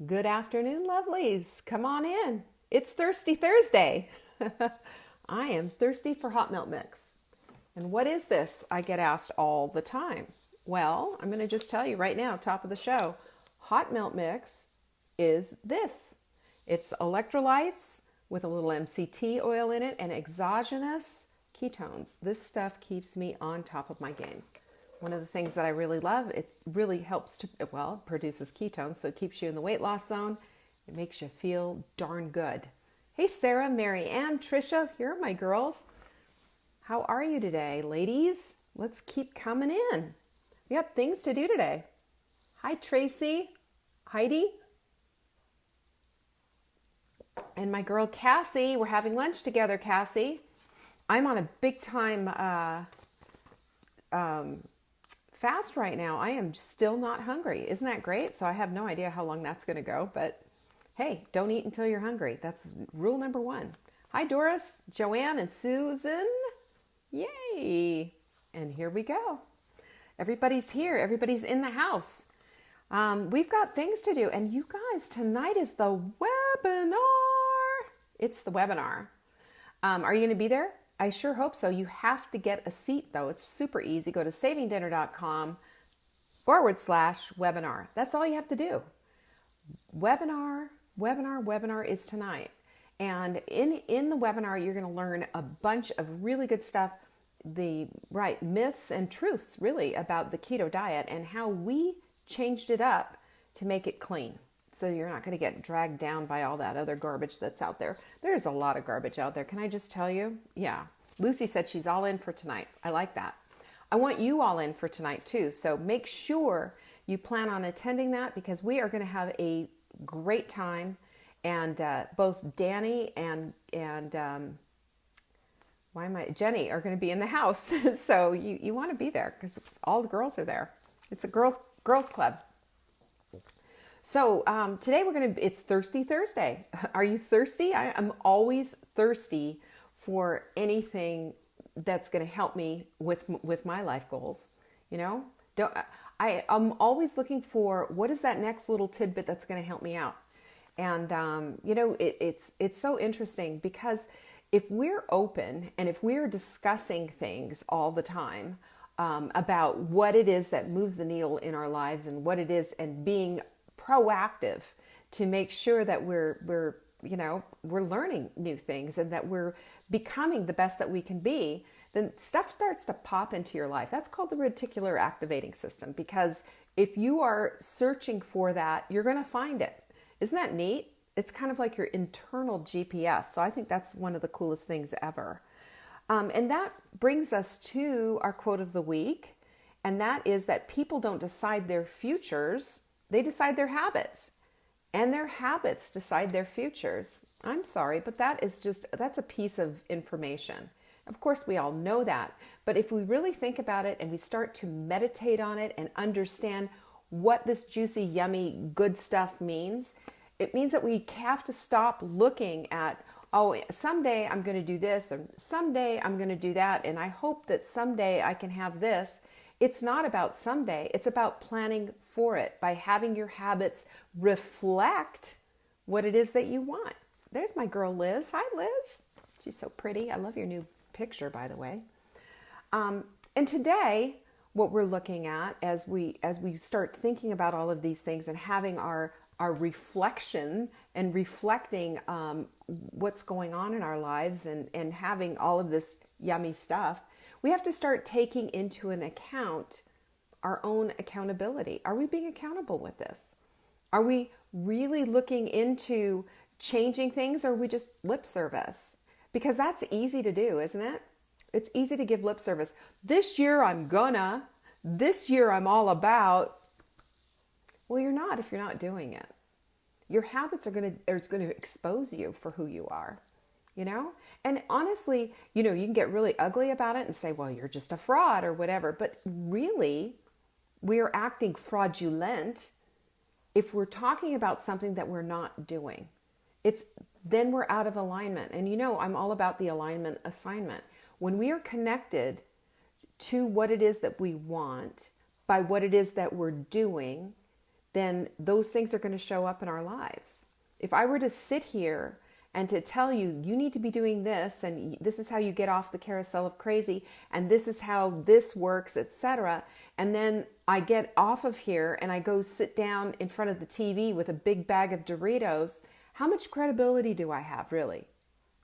Good afternoon, lovelies. Come on in. It's Thirsty Thursday. I am thirsty for hot milk mix. And what is this? I get asked all the time. Well, I'm going to just tell you right now, top of the show. Hot milk mix is this. It's electrolytes with a little MCT oil in it and exogenous ketones. This stuff keeps me on top of my game. One of the things that I really love, it really helps to, well, it produces ketones, so it keeps you in the weight loss zone. It makes you feel darn good. Hey, Sarah, Mary Ann, Trisha, here are my girls. How are you today, ladies? Let's keep coming in. We got things to do today. Hi, Tracy, Heidi, and my girl, Cassie. We're having lunch together, Cassie. I'm on a big time fast right now. I am still not hungry. Isn't that great? So I have no idea how long that's going to go, but hey, don't eat until you're hungry. That's rule number one. Hi, Doris, Joanne, and Susan. Yay. And here we go. Everybody's here. Everybody's in the house. We've got things to do. And you guys, tonight is the webinar. It's the webinar. Are you going to be there? I sure hope so. You have to get a seat, though. It's super easy. Go to savingdinner.com/webinar. That's all you have to do. Webinar is tonight. And in the webinar, you're going to learn a bunch of really good stuff, the right myths and truths, really, about the keto diet and how we changed it up to make it clean. So you're not going to get dragged down by all that other garbage that's out there. There's a lot of garbage out there. Can I just tell you? Yeah. Lucy said she's all in for tonight. I like that. I want you all in for tonight too. So make sure you plan on attending that because we are going to have a great time. And both Danny and Jenny are going to be in the house. So you want to be there because all the girls are there. It's a girls club. So today it's Thirsty Thursday. Are you thirsty? I'm always thirsty for anything that's going to help me with my life goals. You know, I'm always looking for what is that next little tidbit that's going to help me out. And you know, it's so interesting because if we're open and if we're discussing things all the time about what it is that moves the needle in our lives and what it is, and being proactive to make sure that we're learning new things and that we're becoming the best that we can be, then stuff starts to pop into your life. That's called the reticular activating system, because if you are searching for that, you're going to find it. Isn't that neat? It's kind of like your internal GPS. So I think that's one of the coolest things ever. And that brings us to our quote of the week. And that is that people don't decide their futures, they decide their habits. And their habits decide their futures. I'm sorry, but that's a piece of information. Of course, we all know that. But if we really think about it and we start to meditate on it and understand what this juicy, yummy, good stuff means, it means that we have to stop looking at, oh, someday I'm going to do this, or someday I'm going to do that, and I hope that someday I can have this. It's not about someday. It's about planning for it by having your habits reflect what it is that you want. There's my girl, Liz. Hi, Liz. She's so pretty. I love your new picture, by the way. And today, what we're looking at as we start thinking about all of these things and having our reflection and reflecting what's going on in our lives and having all of this yummy stuff, we have to start taking into an account our own accountability. Are we being accountable with this? Are we really looking into changing things, or are we just lip service? Because that's easy to do, isn't it? It's easy to give lip service. This year this year I'm all about. Well, you're not if you're not doing it. Your habits are going to expose you for who you are, you know? And honestly, you know, you can get really ugly about it and say, well, you're just a fraud or whatever. But really, we are acting fraudulent if we're talking about something that we're not doing. Then we're out of alignment. And you know, I'm all about the alignment assignment. When we are connected to what it is that we want by what it is that we're doing, then those things are going to show up in our lives. If I were to sit here and to tell you, you need to be doing this, and this is how you get off the carousel of crazy, and this is how this works, etc., and then I get off of here and I go sit down in front of the TV with a big bag of Doritos, how much credibility do I have, really?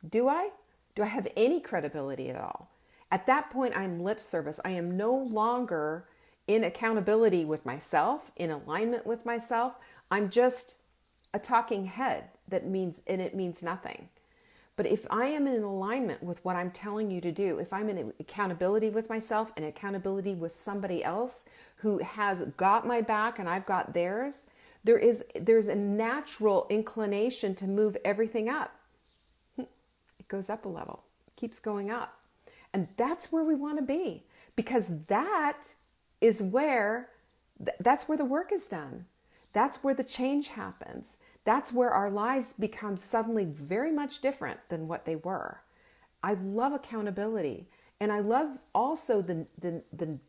Do I? Do I have any credibility at all? At that point, I'm lip service. I am no longer in accountability with myself, in alignment with myself. I'm just a talking head that means, and it means nothing. But if I am in alignment with what I'm telling you to do, if I'm in accountability with myself and accountability with somebody else who has got my back and I've got theirs, there's a natural inclination to move everything up. It goes up a level, keeps going up. And that's where we want to be, because that's where the work is done. That's where the change happens. That's where our lives become suddenly very much different than what they were. I love accountability, and I love also the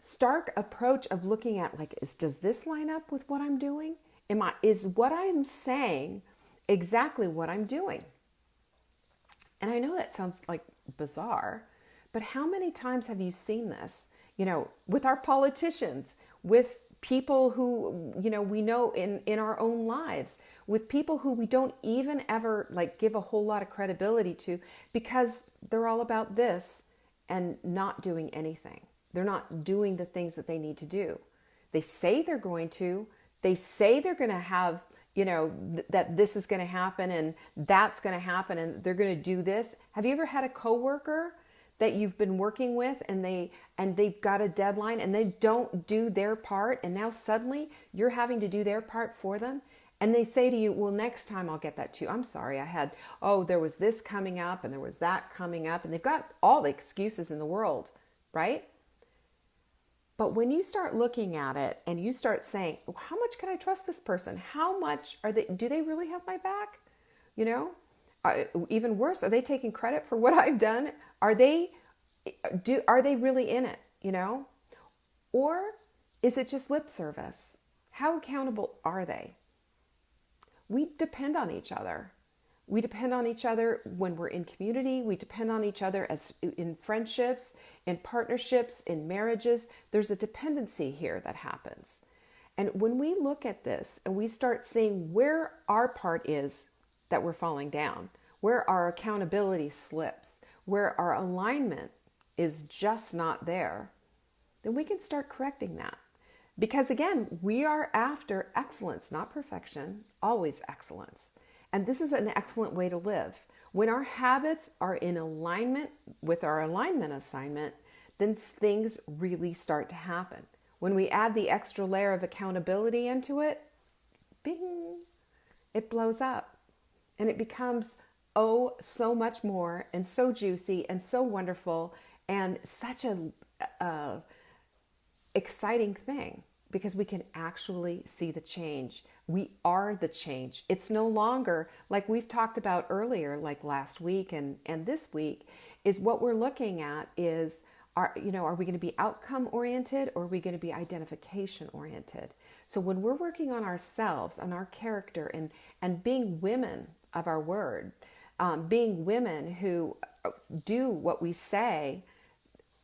stark approach of looking at, like, does this line up with what I'm doing? Is what I'm saying exactly what I'm doing? And I know that sounds like bizarre, but how many times have you seen this? With our politicians, with people who, we know in our own lives, with people who we don't even ever give a whole lot of credibility to, because they're all about this and not doing anything. They're not doing the things that they need to do. They say they're going to. They say they're going to have, that this is going to happen and that's going to happen and they're going to do this. Have you ever had a coworker that you've been working with and they've got a deadline and they don't do their part, and now suddenly you're having to do their part for them? And they say to you, well, next time I'll get that to you. I'm sorry, there was this coming up and there was that coming up, and they've got all the excuses in the world, right? But when you start looking at it and you start saying, how much can I trust this person? How much do they really have my back? Even worse, are they taking credit for what I've done? Are they really in it? Or is it just lip service? How accountable are they? We depend on each other. We depend on each other when we're in community. We depend on each other as in friendships, in partnerships, in marriages. There's a dependency here that happens. And when we look at this and we start seeing where our part is that we're falling down, where our accountability slips, where our alignment is just not there, then we can start correcting that. Because again, we are after excellence, not perfection, always excellence. And this is an excellent way to live. When our habits are in alignment with our alignment assignment, then things really start to happen. When we add the extra layer of accountability into it, bing, it blows up. And it becomes, so much more, and so juicy, and so wonderful, and such a exciting thing, because we can actually see the change. We are the change. It's no longer, like we've talked about earlier, like last week and this week, is what we're looking at is, are we going to be outcome oriented, or are we going to be identification oriented? So when we're working on ourselves, on our character, and being women of our word, being women who do what we say,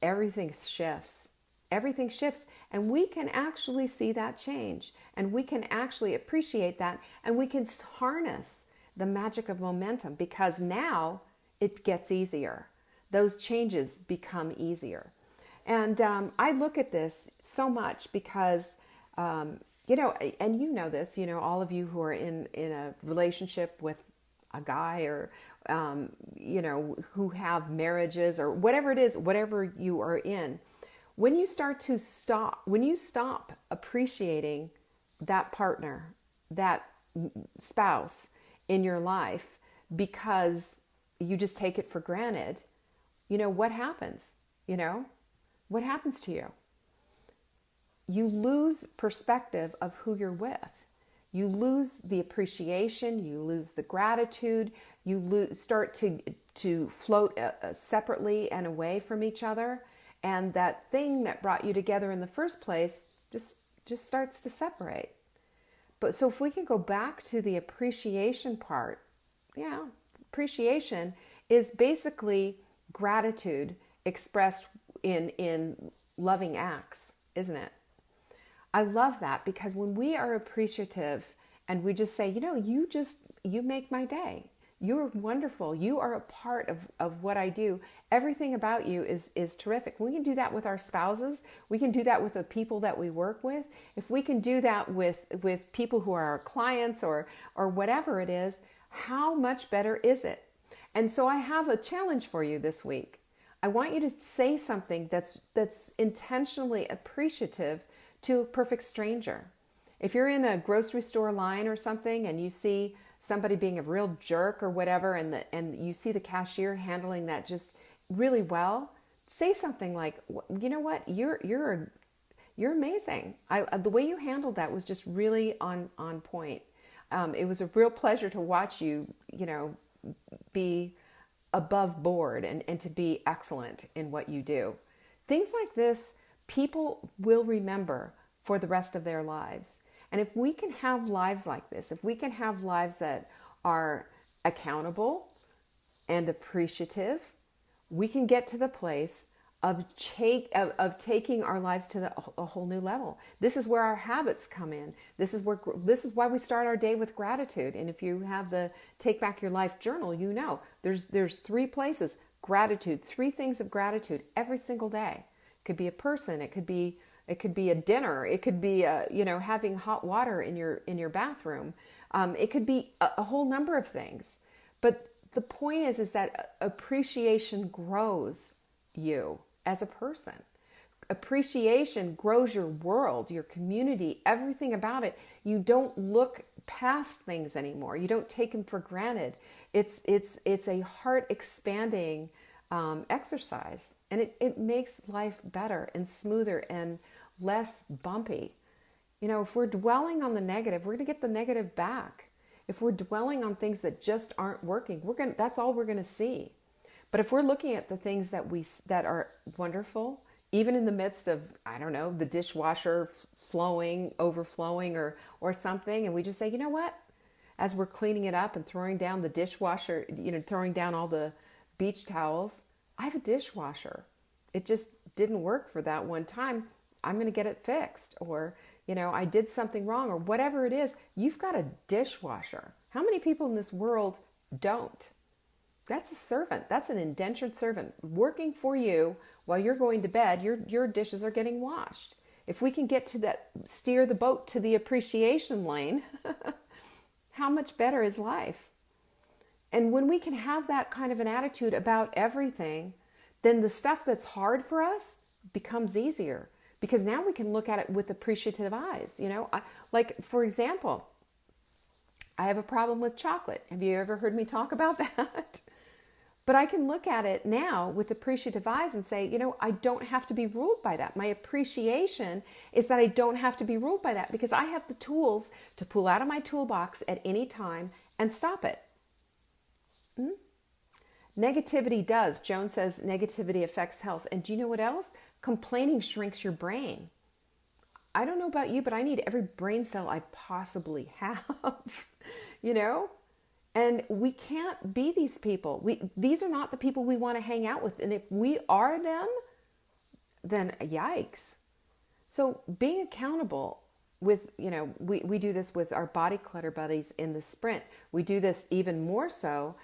everything shifts. Everything shifts, and we can actually see that change, and we can actually appreciate that, and we can harness the magic of momentum, because now it gets easier. Those changes become easier. And I look at this so much because, and this, all of you who are in a relationship with a guy, or, who have marriages, or whatever it is, whatever you are in, when you stop appreciating that partner, that spouse in your life, because you just take it for granted, what happens? What happens to you? You lose perspective of who you're with. You lose the appreciation, you lose the gratitude, you start to float separately and away from each other. And that thing that brought you together in the first place just just starts to separate. But so if we can go back to the appreciation part, yeah, appreciation is basically gratitude expressed in loving acts, isn't it? I love that because when we are appreciative and we just say, you make my day. You're wonderful. You are a part of what I do. Everything about you is terrific. We can do that with our spouses. We can do that with the people that we work with. If we can do that with people who are our clients or whatever it is, how much better is it? And so I have a challenge for you this week. I want you to say something that's intentionally appreciative to a perfect stranger. If you're in a grocery store line or something and you see somebody being a real jerk or whatever, and you see the cashier handling that just really well, say something like, you know what, you're amazing. The way you handled that was just really on point. It was a real pleasure to watch you, be above board and to be excellent in what you do. Things like this, people will remember for the rest of their lives. And if we can have lives like this, if we can have lives that are accountable and appreciative, we can get to the place of taking our lives to a whole new level. This is where our habits come in. This is why we start our day with gratitude. And if you have the Take Back Your Life journal, there's 3 places. Gratitude, 3 things of gratitude every single day. It could be a person. It could be a dinner. It could be having hot water in your bathroom. It could be a whole number of things. But the point is that appreciation grows you as a person. Appreciation grows your world, your community, everything about it. You don't look past things anymore. You don't take them for granted. It's a heart expanding exercise, and it makes life better and smoother and less bumpy. If we're dwelling on the negative, we're going to get the negative back. If we're dwelling on things that just aren't working, that's all we're going to see. But if we're looking at the things that are wonderful, even in the midst of, the dishwasher overflowing or something, and we just say, you know what? As we're cleaning it up and throwing down the dishwasher, throwing down all the beach towels, I have a dishwasher. It just didn't work for that one time. I'm going to get it fixed. Or, I did something wrong or whatever it is. You've got a dishwasher. How many people in this world don't? That's a servant. That's an indentured servant working for you while you're going to bed. Your dishes are getting washed. If we can get to that, steer the boat to the appreciation lane, how much better is life? And when we can have that kind of an attitude about everything, then the stuff that's hard for us becomes easier because now we can look at it with appreciative eyes. Like, for example, I have a problem with chocolate. Have you ever heard me talk about that? But I can look at it now with appreciative eyes and say, I don't have to be ruled by that. My appreciation is that I don't have to be ruled by that because I have the tools to pull out of my toolbox at any time and stop it. Negativity does. Joan says negativity affects health. And do you know what else? Complaining shrinks your brain. I don't know about you, but I need every brain cell I possibly have, And we can't be these people. These are not the people we want to hang out with. And if we are them, then yikes. So being accountable with, we do this with our body clutter buddies in the sprint. We do this even more so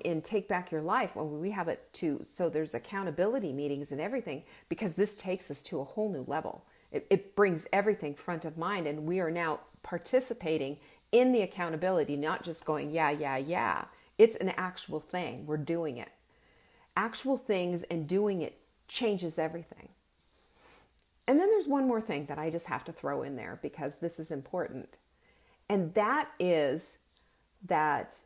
in Take Back Your Life when we have it too. So there's accountability meetings and everything because this takes us to a whole new level. It brings everything front of mind, and we are now participating in the accountability, not just going, yeah. It's an actual thing. We're doing it. Actual things and doing it changes everything. And then there's one more thing that I just have to throw in there because this is important. And that is that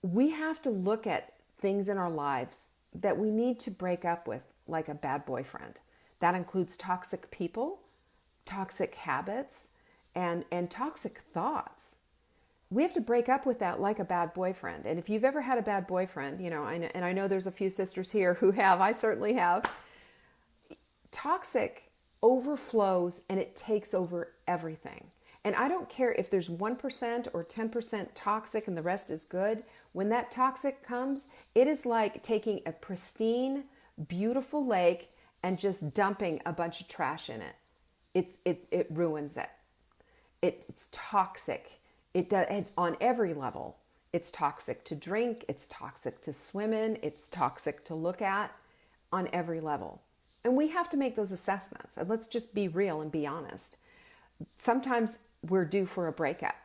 we have to look at things in our lives that we need to break up with, like a bad boyfriend. That includes toxic people, toxic habits, and toxic thoughts. We have to break up with that like a bad boyfriend. And if you've ever had a bad boyfriend, and I know there's a few sisters here who have, I certainly have, toxic overflows and it takes over everything. And I don't care if there's 1% or 10% toxic and the rest is good. When that toxic comes, it is like taking a pristine, beautiful lake and just dumping a bunch of trash in it. It ruins it. It's toxic. It's on every level. It's toxic to drink. It's toxic to swim in. It's toxic to look at on every level. And we have to make those assessments. And let's just be real and be honest. Sometimes we're due for a breakup.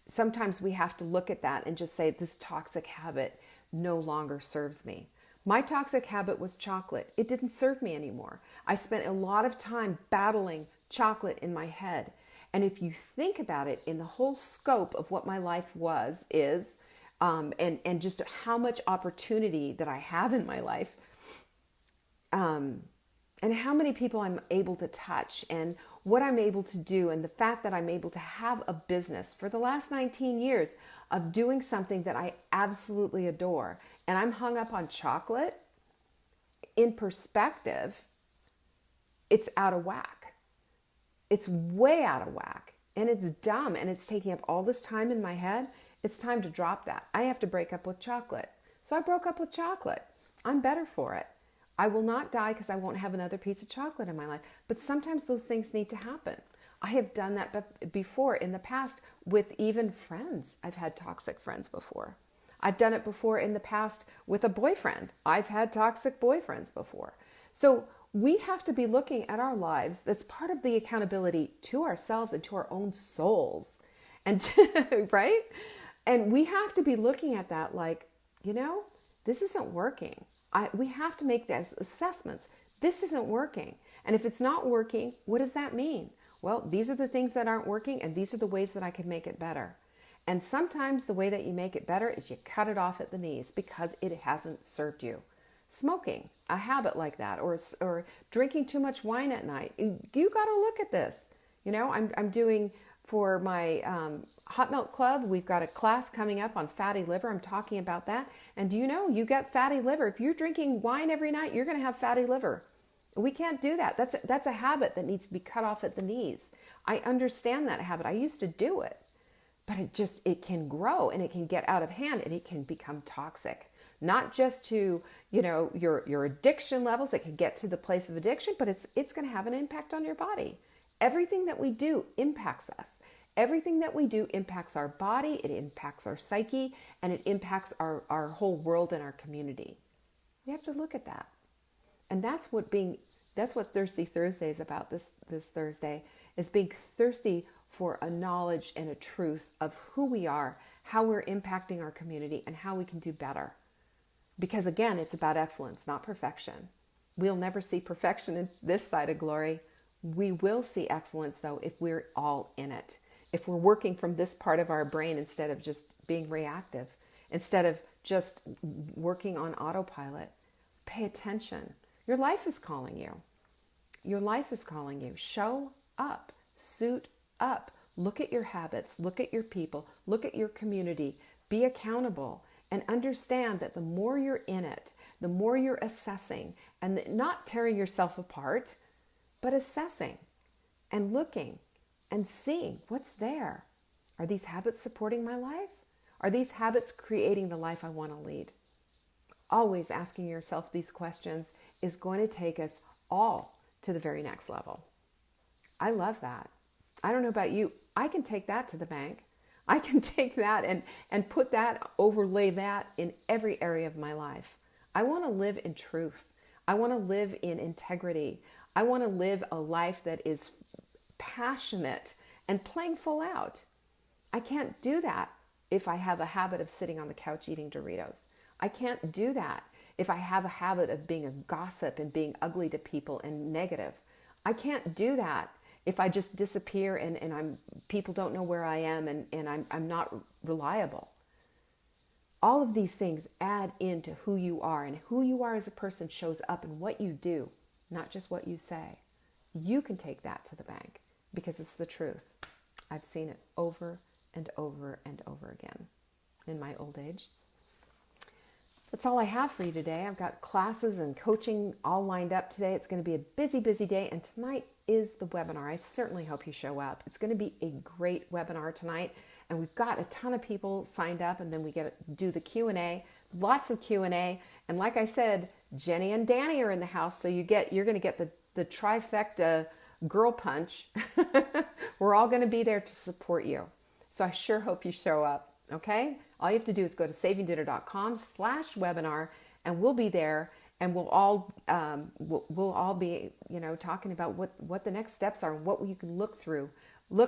Sometimes we have to look at that and just say, this toxic habit no longer serves me. My toxic habit was chocolate. It didn't serve me anymore. I spent a lot of time battling chocolate in my head. And if you think about it in the whole scope of what my life is, and just how much opportunity that I have in my life, and how many people I'm able to touch and what I'm able to do, and the fact that I'm able to have a business for the last 19 years of doing something that I absolutely adore, and I'm hung up on chocolate, in perspective, it's out of whack. It's way out of whack, and it's dumb, and it's taking up all this time in my head. It's time to drop that. I have to break up with chocolate. So I broke up with chocolate. I'm better for it. I will not die because I won't have another piece of chocolate in my life. But sometimes those things need to happen. I have done that before in the past with even friends. I've had toxic friends before. I've done it before in the past with a boyfriend. I've had toxic boyfriends before. So we have to be looking at our lives. That's part of the accountability to ourselves and to our own souls. And right? And we have to be looking at that like, this isn't working. We have to make those assessments. This isn't working. And if it's not working, what does that mean? Well, these are the things that aren't working, and these are the ways that I can make it better. And sometimes the way that you make it better is you cut it off at the knees because it hasn't served you. Smoking, a habit like that, or drinking too much wine at night. You got to look at this. I'm doing for my Hot Milk Club, we've got a class coming up on fatty liver. I'm talking about that. And you get fatty liver. If you're drinking wine every night, you're going to have fatty liver. We can't do that. That's a habit that needs to be cut off at the knees. I understand that habit. I used to do it. But it can grow and it can get out of hand and it can become toxic. Not just to, your addiction levels. It can get to the place of addiction, but it's going to have an impact on your body. Everything that we do impacts us. Everything that we do impacts our body, it impacts our psyche, and it impacts our whole world and our community. We have to look at that. And that's what Thirsty Thursday is about this Thursday, is being thirsty for a knowledge and a truth of who we are, how we're impacting our community, and how we can do better. Because again, it's about excellence, not perfection. We'll never see perfection in this side of glory. We will see excellence, though, if we're all in it. If we're working from this part of our brain instead of just being reactive, instead of just working on autopilot. Pay attention. Your life is calling you. Your life is calling you. Show up. Suit up. Look at your habits. Look at your people. Look at your community. Be accountable and understand that the more you're in it, the more you're assessing and not tearing yourself apart, but assessing and looking and seeing what's there. Are these habits supporting my life? Are these habits creating the life I want to lead? Always asking yourself these questions is going to take us all to the very next level. I love that. I don't know about you. I can take that to the bank. I can take that and put that, overlay that in every area of my life. I want to live in truth. I want to live in integrity. I want to live a life that is passionate and playing full out. I can't do that if I have a habit of sitting on the couch eating Doritos. I can't do that if I have a habit of being a gossip and being ugly to people and negative. I can't do that if I just disappear and people don't know where I am and I'm not reliable. All of these things add into who you are, and who you are as a person shows up in what you do, not just what you say. You can take that to the bank because it's the truth. I've seen it over and over and over again in my old age. That's all I have for you today. I've got classes and coaching all lined up today. It's going to be a busy, busy day. And tonight is the webinar. I certainly hope you show up. It's going to be a great webinar tonight, and we've got a ton of people signed up, and then we get to do the Q&A, lots of Q&A, and like I said, Jenny and Danny are in the house, so you're going to get the trifecta girl punch. We're all going to be there to support you. So I sure hope you show up, okay? All you have to do is go to savingdinner.com/webinar, and we'll be there, and we'll all be, talking about what the next steps are, what you can look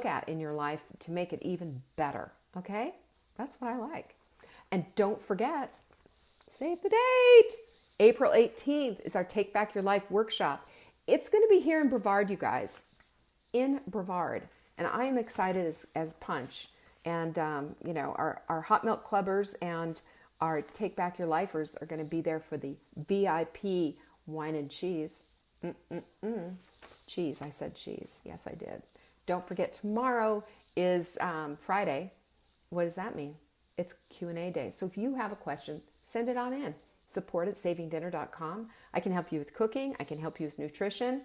at in your life to make it even better, okay? That's what I like. And don't forget, save the date. April 18th is our Take Back Your Life workshop. It's going to be here in Brevard, you guys, in Brevard. And I am excited as punch. And, our Hot Milk Clubbers and our Take Back Your Lifers are going to be there for the VIP wine and cheese. Cheese, I said cheese. Yes, I did. Don't forget, tomorrow is Friday. What does that mean? It's Q&A day. So if you have a question, send it on in. support@savingdinner.com. I can help you with cooking. I can help you with nutrition.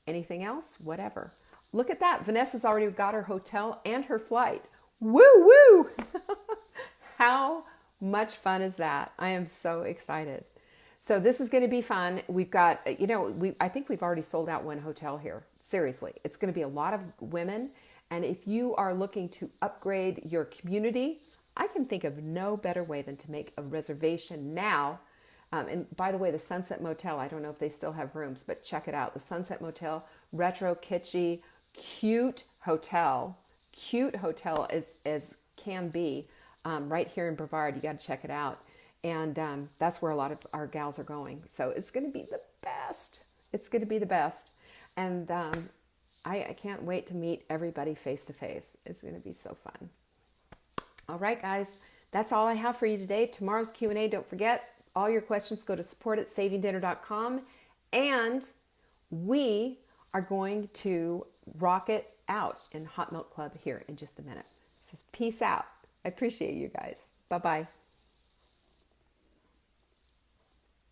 Anything else? Whatever. Look at that. Vanessa's already got her hotel and her flight. Woo woo! How much fun is that? I am so excited. So this is going to be fun. We've got, I think we've already sold out one hotel here. Seriously, it's going to be a lot of women. And if you are looking to upgrade your community, I can think of no better way than to make a reservation now. And by the way, the Sunset Motel, I don't know if they still have rooms, but check it out. The Sunset Motel, retro, kitschy, cute hotel as can be, right here in Brevard. You got to check it out. And that's where a lot of our gals are going. So it's going to be the best. It's going to be the best. And I can't wait to meet everybody face to face. It's going to be so fun. All right, guys, that's all I have for you today. Tomorrow's Q&A, don't forget, all your questions go to support@savingdinner.com. And we are going to rock it out in Hot Milk Club here in just a minute. So peace out. I appreciate you guys. Bye-bye.